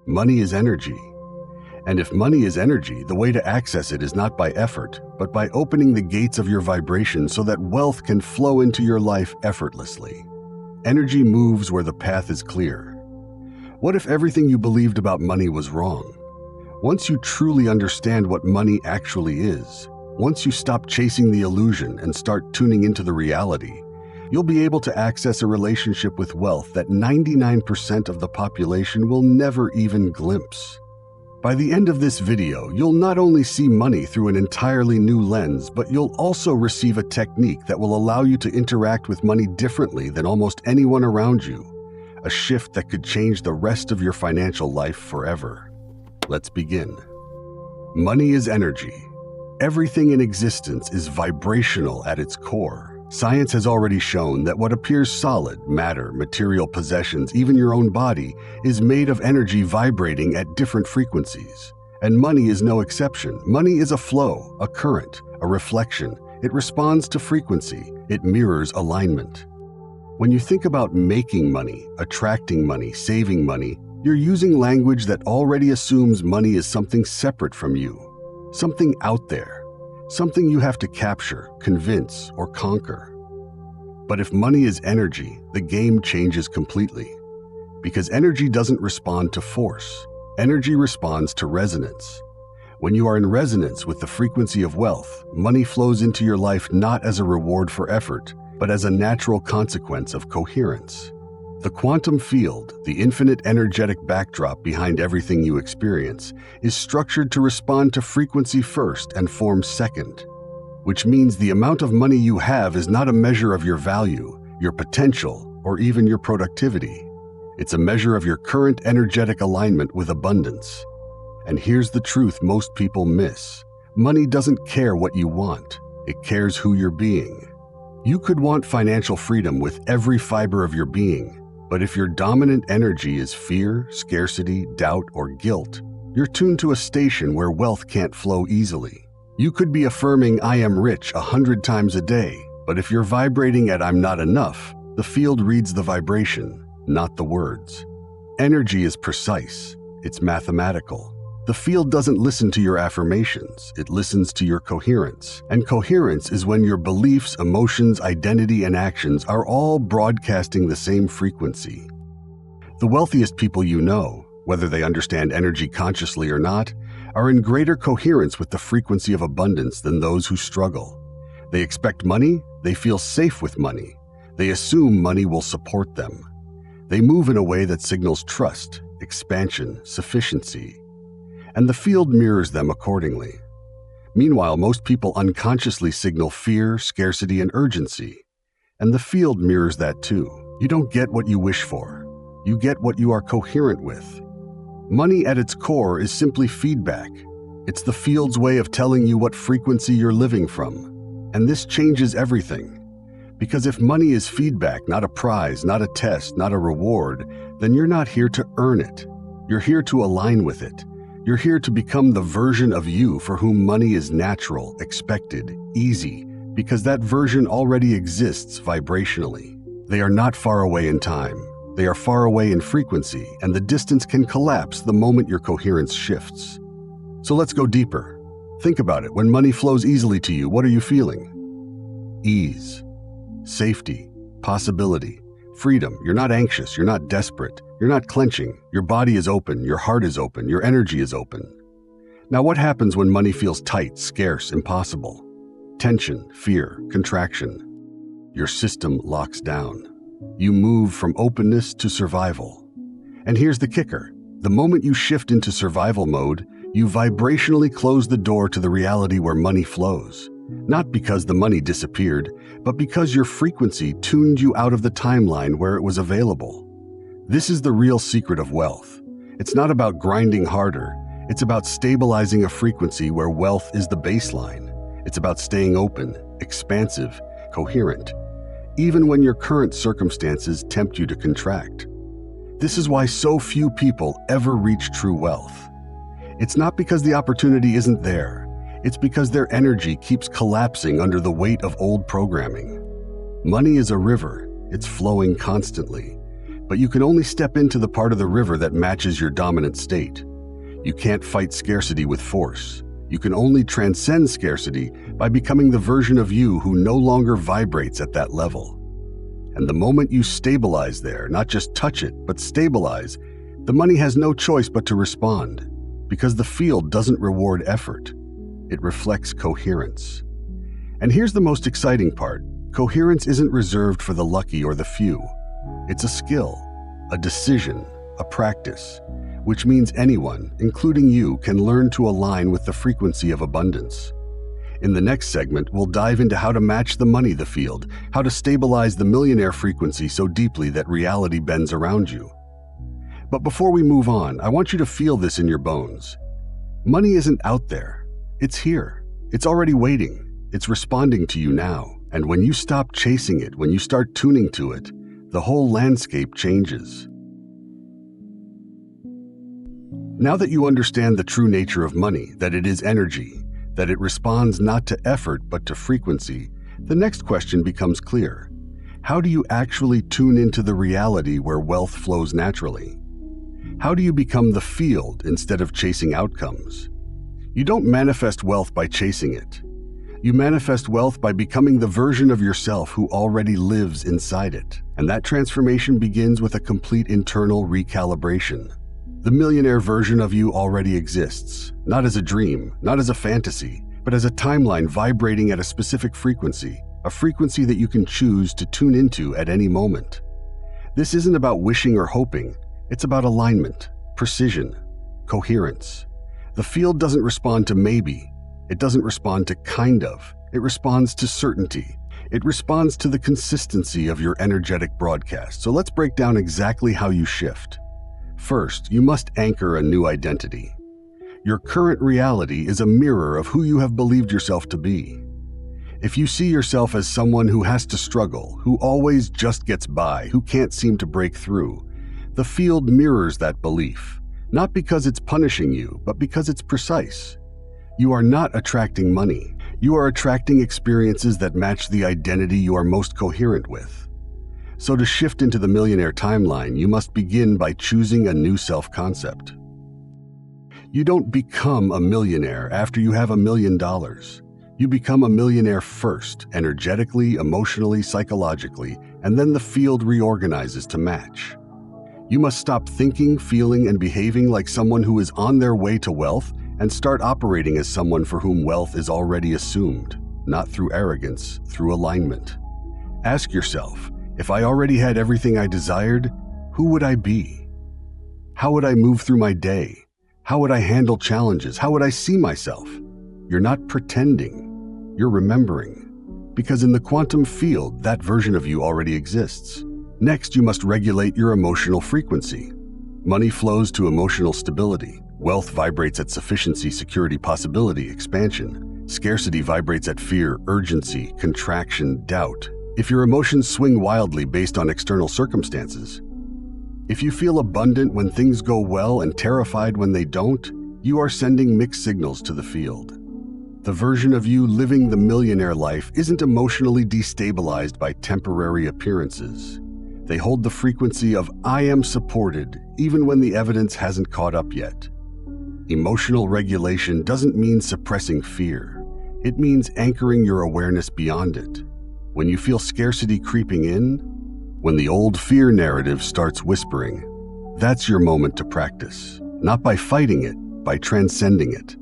Money is energy. And if money is energy, the way to access it is not by effort, but by opening the gates of your vibration so that wealth can flow into your life effortlessly. Energy moves where the path is clear. What if everything you believed about money was wrong? Once you truly understand what money actually is, once you stop chasing the illusion and start tuning into the reality, you'll be able to access a relationship with wealth that 99% of the population will never even glimpse. By the end of this video, you'll not only see money through an entirely new lens, but you'll also receive a technique that will allow you to interact with money differently than almost anyone around you. A shift that could change the rest of your financial life forever. Let's begin. Money is energy. Everything in existence is vibrational at its core. Science has already shown that what appears solid, matter, material possessions, even your own body, is made of energy vibrating at different frequencies. And money is no exception. Money is a flow, a current, a reflection. It responds to frequency. It mirrors alignment. When you think about making money, attracting money, saving money, you're using language that already assumes money is something separate from you, something out there. Something you have to capture, convince, or conquer. But if money is energy, the game changes completely. Because energy doesn't respond to force. Energy responds to resonance. When you are in resonance with the frequency of wealth, money flows into your life not as a reward for effort, but as a natural consequence of coherence. The quantum field, the infinite energetic backdrop behind everything you experience, is structured to respond to frequency first and form second, which means the amount of money you have is not a measure of your value, your potential, or even your productivity. It's a measure of your current energetic alignment with abundance. And here's the truth most people miss. Money doesn't care what you want. It cares who you're being. You could want financial freedom with every fiber of your being. But if your dominant energy is fear, scarcity, doubt, or guilt, you're tuned to a station where wealth can't flow easily. You could be affirming "I am rich" 100 times a day, but if you're vibrating at "I'm not enough," the field reads the vibration, not the words. Energy is precise. It's mathematical. The field doesn't listen to your affirmations. It listens to your coherence. And coherence is when your beliefs, emotions, identity, and actions are all broadcasting the same frequency. The wealthiest people you know, whether they understand energy consciously or not, are in greater coherence with the frequency of abundance than those who struggle. They expect money. They feel safe with money. They assume money will support them. They move in a way that signals trust, expansion, sufficiency. And the field mirrors them accordingly. Meanwhile, most people unconsciously signal fear, scarcity, and urgency. And the field mirrors that too. You don't get what you wish for. You get what you are coherent with. Money at its core is simply feedback. It's the field's way of telling you what frequency you're living from. And this changes everything. Because if money is feedback, not a prize, not a test, not a reward, then you're not here to earn it. You're here to align with it. You're here to become the version of you for whom money is natural, expected, easy, because that version already exists vibrationally. They are not far away in time. They are far away in frequency, and the distance can collapse the moment your coherence shifts. So let's go deeper. Think about it. When money flows easily to you, what are you feeling? Ease, safety, possibility, freedom. You're not anxious. You're not desperate. You're not clenching. Your body is open. Your heart is open. Your energy is open. Now, what happens when money feels tight, scarce, impossible? Tension, fear, contraction. Your system locks down. You move from openness to survival. And here's the kicker. The moment you shift into survival mode, you vibrationally close the door to the reality where money flows. Not because the money disappeared, but because your frequency tuned you out of the timeline where it was available. This is the real secret of wealth. It's not about grinding harder. It's about stabilizing a frequency where wealth is the baseline. It's about staying open, expansive, coherent, even when your current circumstances tempt you to contract. This is why so few people ever reach true wealth. It's not because the opportunity isn't there. It's because their energy keeps collapsing under the weight of old programming. Money is a river. It's flowing constantly. But you can only step into the part of the river that matches your dominant state. You can't fight scarcity with force. You can only transcend scarcity by becoming the version of you who no longer vibrates at that level. And the moment you stabilize there, not just touch it, but stabilize, the money has no choice but to respond, because the field doesn't reward effort. It reflects coherence. And here's the most exciting part. Coherence isn't reserved for the lucky or the few. It's a skill, a decision, a practice, which means anyone, including you, can learn to align with the frequency of abundance. In the next segment, we'll dive into how to match the money the field, how to stabilize the millionaire frequency so deeply that reality bends around you. But before we move on, I want you to feel this in your bones. Money isn't out there. It's here. It's already waiting. It's responding to you now. And when you stop chasing it, when you start tuning to it, the whole landscape changes. Now that you understand the true nature of money, that it is energy, that it responds not to effort but to frequency, the next question becomes clear. How do you actually tune into the reality where wealth flows naturally? How do you become the field instead of chasing outcomes? You don't manifest wealth by chasing it. You manifest wealth by becoming the version of yourself who already lives inside it. And that transformation begins with a complete internal recalibration. The millionaire version of you already exists, not as a dream, not as a fantasy, but as a timeline vibrating at a specific frequency, a frequency that you can choose to tune into at any moment. This isn't about wishing or hoping, it's about alignment, precision, coherence. The field doesn't respond to maybe, it doesn't respond to kind of, it responds to certainty. It responds to the consistency of your energetic broadcast. So let's break down exactly how you shift. First, you must anchor a new identity. Your current reality is a mirror of who you have believed yourself to be. If you see yourself as someone who has to struggle, who always just gets by, who can't seem to break through, the field mirrors that belief, not because it's punishing you, but because it's precise. You are not attracting money. You are attracting experiences that match the identity you are most coherent with. So to shift into the millionaire timeline, you must begin by choosing a new self-concept. You don't become a millionaire after you have $1 million. You become a millionaire first, energetically, emotionally, psychologically, and then the field reorganizes to match. You must stop thinking, feeling, and behaving like someone who is on their way to wealth and start operating as someone for whom wealth is already assumed, not through arrogance, through alignment. Ask yourself, if I already had everything I desired, who would I be? How would I move through my day? How would I handle challenges? How would I see myself? You're not pretending, you're remembering. Because in the quantum field, that version of you already exists. Next, you must regulate your emotional frequency. Money flows to emotional stability. Wealth vibrates at sufficiency, security, possibility, expansion. Scarcity vibrates at fear, urgency, contraction, doubt. If your emotions swing wildly based on external circumstances, if you feel abundant when things go well and terrified when they don't, you are sending mixed signals to the field. The version of you living the millionaire life isn't emotionally destabilized by temporary appearances. They hold the frequency of I am supported even when the evidence hasn't caught up yet. Emotional regulation doesn't mean suppressing fear. It means anchoring your awareness beyond it. When you feel scarcity creeping in, when the old fear narrative starts whispering, that's your moment to practice, not by fighting it, by transcending it.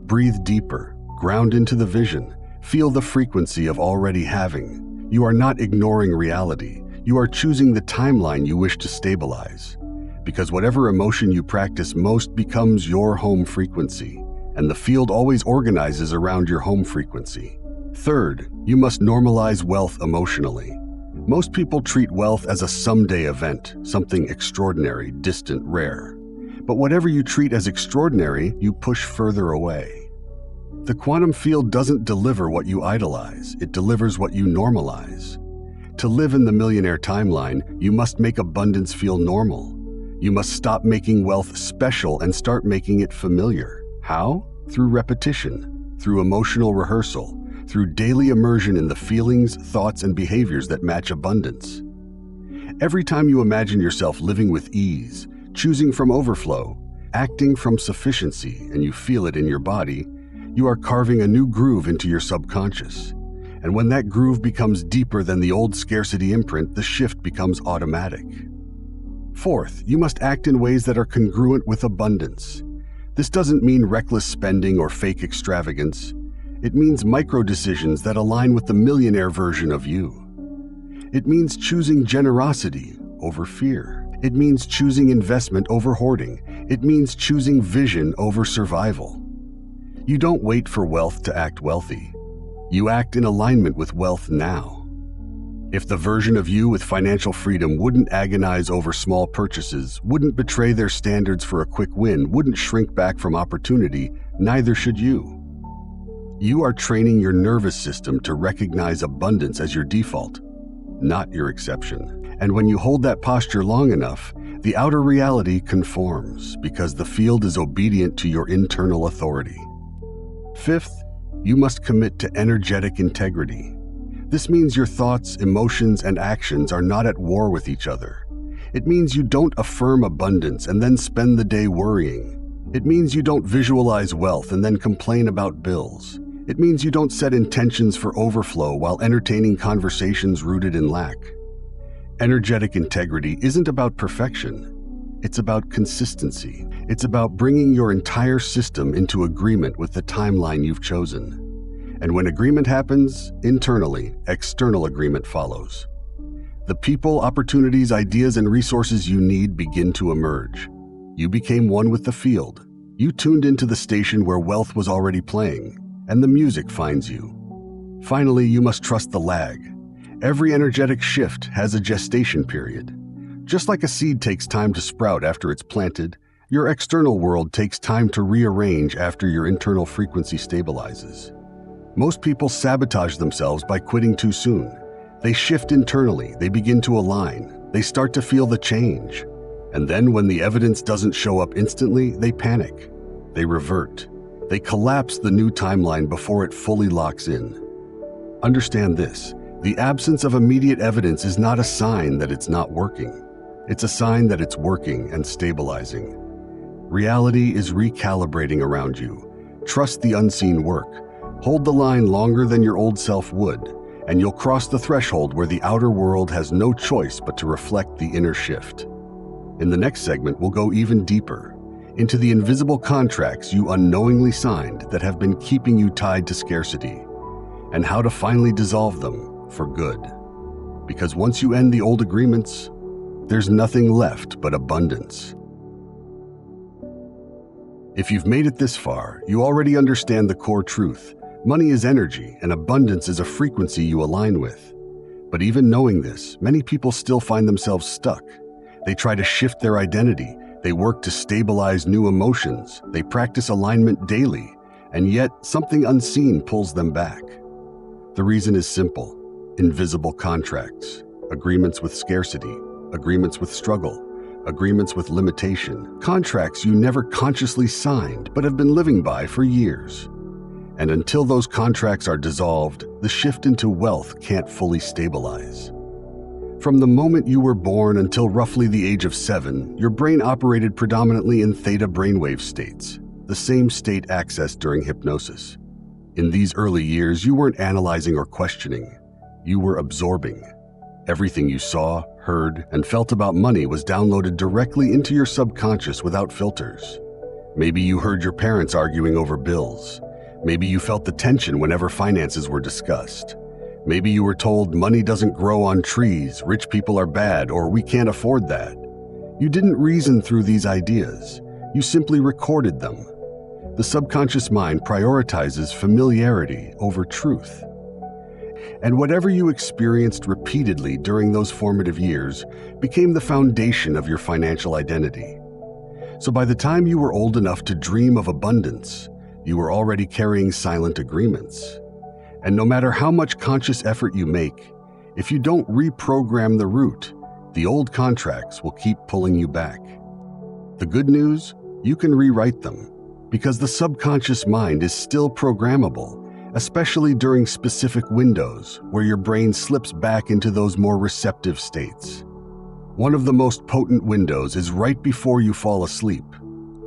Breathe deeper, ground into the vision, feel the frequency of already having. You are not ignoring reality. You are choosing the timeline you wish to stabilize. Because whatever emotion you practice most becomes your home frequency, and the field always organizes around your home frequency. Third, you must normalize wealth emotionally. Most people treat wealth as a someday event, something extraordinary, distant, rare. But whatever you treat as extraordinary, you push further away. The quantum field doesn't deliver what you idolize, it delivers what you normalize. To live in the millionaire timeline, you must make abundance feel normal. You must stop making wealth special and start making it familiar. How? Through repetition, through emotional rehearsal, through daily immersion in the feelings, thoughts, and behaviors that match abundance. Every time you imagine yourself living with ease, choosing from overflow, acting from sufficiency, and you feel it in your body, you are carving a new groove into your subconscious. And when that groove becomes deeper than the old scarcity imprint, the shift becomes automatic. Fourth, you must act in ways that are congruent with abundance. This doesn't mean reckless spending or fake extravagance. It means micro-decisions that align with the millionaire version of you. It means choosing generosity over fear. It means choosing investment over hoarding. It means choosing vision over survival. You don't wait for wealth to act wealthy. You act in alignment with wealth now. If the version of you with financial freedom wouldn't agonize over small purchases, wouldn't betray their standards for a quick win, wouldn't shrink back from opportunity, neither should you. You are training your nervous system to recognize abundance as your default, not your exception. And when you hold that posture long enough, the outer reality conforms because the field is obedient to your internal authority. Fifth, you must commit to energetic integrity. This means your thoughts, emotions, and actions are not at war with each other. It means you don't affirm abundance and then spend the day worrying. It means you don't visualize wealth and then complain about bills. It means you don't set intentions for overflow while entertaining conversations rooted in lack. Energetic integrity isn't about perfection. It's about consistency. It's about bringing your entire system into agreement with the timeline you've chosen. And when agreement happens, internally, external agreement follows. The people, opportunities, ideas, and resources you need begin to emerge. You became one with the field. You tuned into the station where wealth was already playing, and the music finds you. Finally, you must trust the lag. Every energetic shift has a gestation period. Just like a seed takes time to sprout after it's planted, your external world takes time to rearrange after your internal frequency stabilizes. Most people sabotage themselves by quitting too soon. They shift internally, they begin to align, they start to feel the change. And then when the evidence doesn't show up instantly, they panic. They revert. They collapse the new timeline before it fully locks in. Understand this, the absence of immediate evidence is not a sign that it's not working. It's a sign that it's working and stabilizing. Reality is recalibrating around you. Trust the unseen work. Hold the line longer than your old self would, and you'll cross the threshold where the outer world has no choice but to reflect the inner shift. In the next segment, we'll go even deeper into the invisible contracts you unknowingly signed that have been keeping you tied to scarcity, and how to finally dissolve them for good. Because once you end the old agreements, there's nothing left but abundance. If you've made it this far, you already understand the core truth. Money is energy, and abundance is a frequency you align with. But even knowing this, many people still find themselves stuck. They try to shift their identity. They work to stabilize new emotions. They practice alignment daily, and yet something unseen pulls them back. The reason is simple: invisible contracts, agreements with scarcity, agreements with struggle, agreements with limitation, contracts you never consciously signed but have been living by for years. And until those contracts are dissolved, the shift into wealth can't fully stabilize. From the moment you were born until roughly the age of 7, your brain operated predominantly in theta brainwave states, the same state accessed during hypnosis. In these early years, you weren't analyzing or questioning. You were absorbing. Everything you saw, heard, and felt about money was downloaded directly into your subconscious without filters. Maybe you heard your parents arguing over bills. Maybe you felt the tension whenever finances were discussed. Maybe you were told money doesn't grow on trees, rich people are bad, or we can't afford that. You didn't reason through these ideas. You simply recorded them. The subconscious mind prioritizes familiarity over truth. And whatever you experienced repeatedly during those formative years became the foundation of your financial identity. So by the time you were old enough to dream of abundance, you were already carrying silent agreements. And no matter how much conscious effort you make, if you don't reprogram the root, the old contracts will keep pulling you back. The good news, you can rewrite them, because the subconscious mind is still programmable, especially during specific windows where your brain slips back into those more receptive states. One of the most potent windows is right before you fall asleep.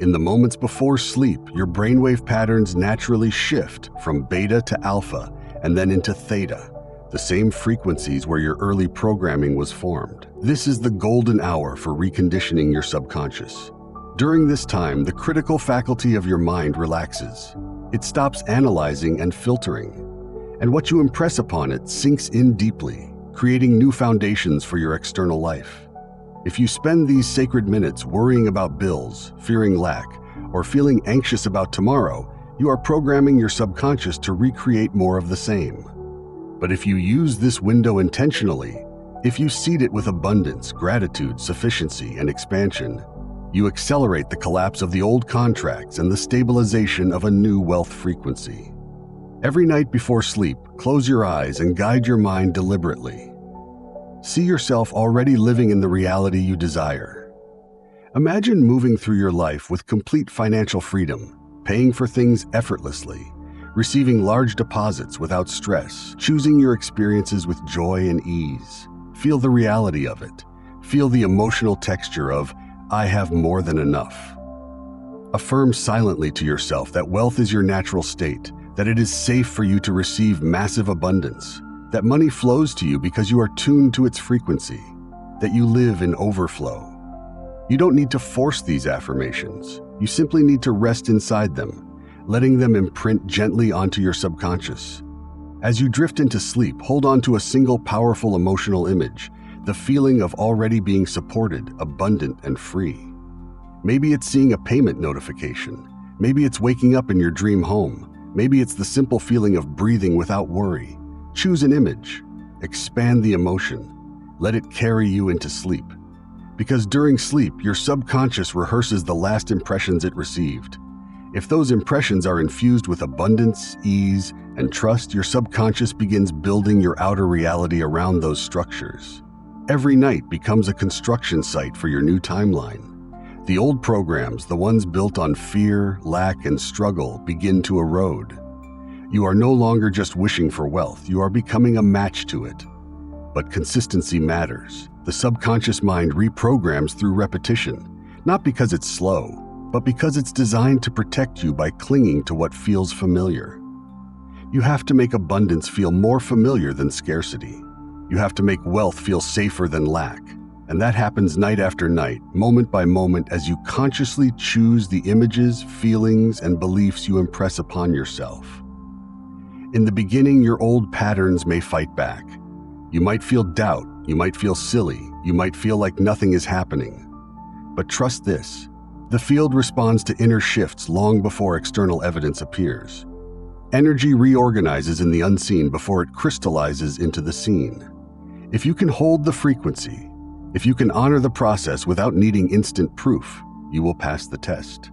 In the moments before sleep, your brainwave patterns naturally shift from beta to alpha and then into theta, the same frequencies where your early programming was formed. This is the golden hour for reconditioning your subconscious. During this time, the critical faculty of your mind relaxes. It stops analyzing and filtering, and what you impress upon it sinks in deeply, creating new foundations for your external life. If you spend these sacred minutes worrying about bills, fearing lack, or feeling anxious about tomorrow, you are programming your subconscious to recreate more of the same. But if you use this window intentionally, if you seed it with abundance, gratitude, sufficiency, and expansion, you accelerate the collapse of the old contracts and the stabilization of a new wealth frequency. Every night before sleep, close your eyes and guide your mind deliberately. See yourself already living in the reality you desire. Imagine moving through your life with complete financial freedom, paying for things effortlessly, receiving large deposits without stress, choosing your experiences with joy and ease. Feel the reality of it. Feel the emotional texture of, I have more than enough. Affirm silently to yourself that wealth is your natural state, that it is safe for you to receive massive abundance, that money flows to you because you are tuned to its frequency, that you live in overflow. You don't need to force these affirmations. You simply need to rest inside them, letting them imprint gently onto your subconscious. As you drift into sleep, hold on to a single powerful emotional image, the feeling of already being supported, abundant, and free. Maybe it's seeing a payment notification. Maybe it's waking up in your dream home. Maybe it's the simple feeling of breathing without worry. Choose an image. Expand the emotion. Let it carry you into sleep. Because during sleep, your subconscious rehearses the last impressions it received. If those impressions are infused with abundance, ease, and trust, your subconscious begins building your outer reality around those structures. Every night becomes a construction site for your new timeline. The old programs, the ones built on fear, lack, and struggle, begin to erode. You are no longer just wishing for wealth, you are becoming a match to it. But consistency matters. The subconscious mind reprograms through repetition, not because it's slow, but because it's designed to protect you by clinging to what feels familiar. You have to make abundance feel more familiar than scarcity. You have to make wealth feel safer than lack. And that happens night after night, moment by moment, as you consciously choose the images, feelings, and beliefs you impress upon yourself. In the beginning, your old patterns may fight back. You might feel doubt, you might feel silly, you might feel like nothing is happening. But trust this, the field responds to inner shifts long before external evidence appears. Energy reorganizes in the unseen before it crystallizes into the seen. If you can hold the frequency, if you can honor the process without needing instant proof, you will pass the test.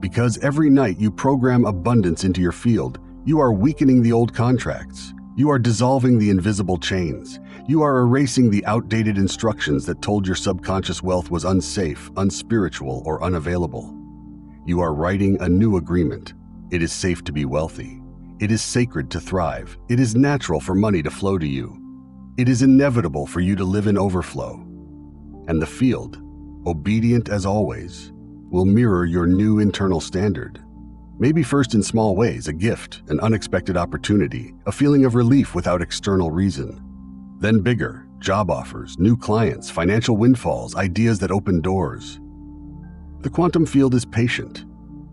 Because every night you program abundance into your field, you are weakening the old contracts. You are dissolving the invisible chains. You are erasing the outdated instructions that told your subconscious wealth was unsafe, unspiritual, or unavailable. You are writing a new agreement. It is safe to be wealthy. It is sacred to thrive. It is natural for money to flow to you. It is inevitable for you to live in overflow. And the field, obedient as always, will mirror your new internal standard. Maybe first in small ways, a gift, an unexpected opportunity, a feeling of relief without external reason. Then bigger, job offers, new clients, financial windfalls, ideas that open doors. The quantum field is patient,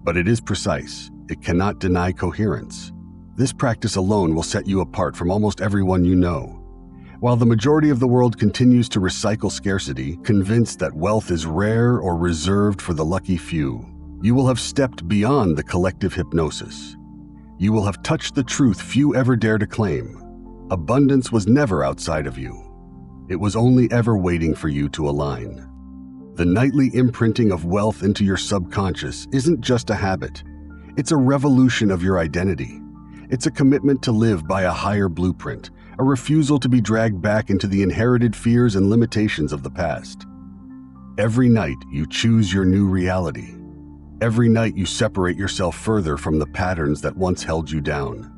but it is precise. It cannot deny coherence. This practice alone will set you apart from almost everyone you know. While the majority of the world continues to recycle scarcity, convinced that wealth is rare or reserved for the lucky few, you will have stepped beyond the collective hypnosis. You will have touched the truth few ever dare to claim. Abundance was never outside of you. It was only ever waiting for you to align. The nightly imprinting of wealth into your subconscious isn't just a habit. It's a revolution of your identity. It's a commitment to live by a higher blueprint, a refusal to be dragged back into the inherited fears and limitations of the past. Every night you choose your new reality. Every night you separate yourself further from the patterns that once held you down.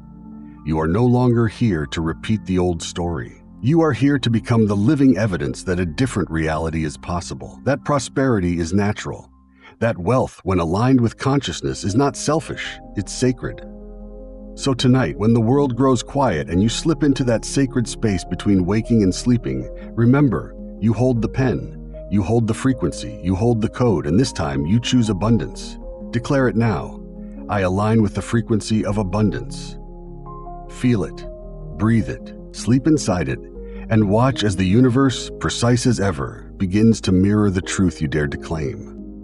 You are no longer here to repeat the old story. You are here to become the living evidence that a different reality is possible, that prosperity is natural, that wealth, when aligned with consciousness, is not selfish, it's sacred. So tonight, when the world grows quiet and you slip into that sacred space between waking and sleeping, remember, you hold the pen, you hold the frequency, you hold the code, and this time you choose abundance. Declare it now. I align with the frequency of abundance. Feel it, breathe it, sleep inside it, and watch as the universe, precise as ever, begins to mirror the truth you dared to claim.